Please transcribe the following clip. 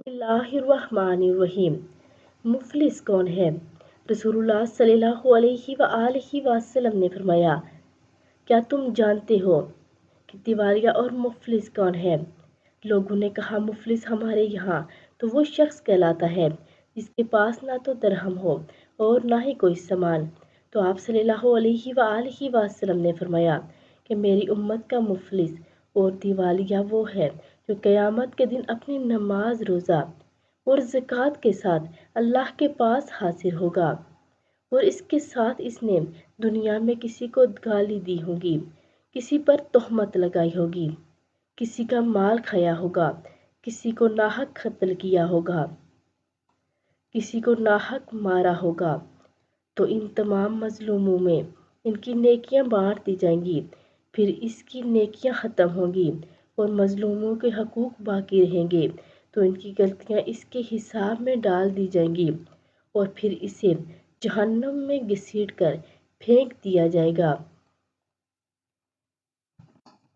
اللہ الرحمن الرحیم۔ مفلس کون ہے؟ رسول اللہ صلی اللہ علیہ وآلہ وسلم نے فرمایا، کیا تم جانتے ہو کہ دیوالیہ اور مفلس کون ہے؟ لوگوں نے کہا، مفلس ہمارے یہاں تو وہ شخص کہلاتا ہے جس کے پاس نہ تو درہم ہو اور نہ ہی کوئی سامان۔ تو آپ صلی اللہ علیہ وآلہ وسلم نے فرمایا کہ میری امت کا مفلس اور دیوالیہ وہ ہے جو قیامت کے دن اپنی نماز، روزہ اور زکوٰۃ کے ساتھ اللہ کے پاس حاضر ہوگا، اور اس کے ساتھ اس نے دنیا میں کسی کو گالی دی ہوگی، کسی پر تہمت لگائی ہوگی، کسی کا مال کھایا ہوگا، کسی کو ناحق قتل کیا ہوگا، کسی کو ناحق مارا ہوگا، تو ان تمام مظلوموں میں ان کی نیکیاں بانٹ دی جائیں گی، پھر اس کی نیکیاں ختم ہوں گی اور مظلوموں کے حقوق باقی رہیں گے، تو ان کی غلطیاں اس کے حساب میں ڈال دی جائیں گی اور پھر اسے جہنم میں گھسیٹ کر پھینک دیا جائے گا۔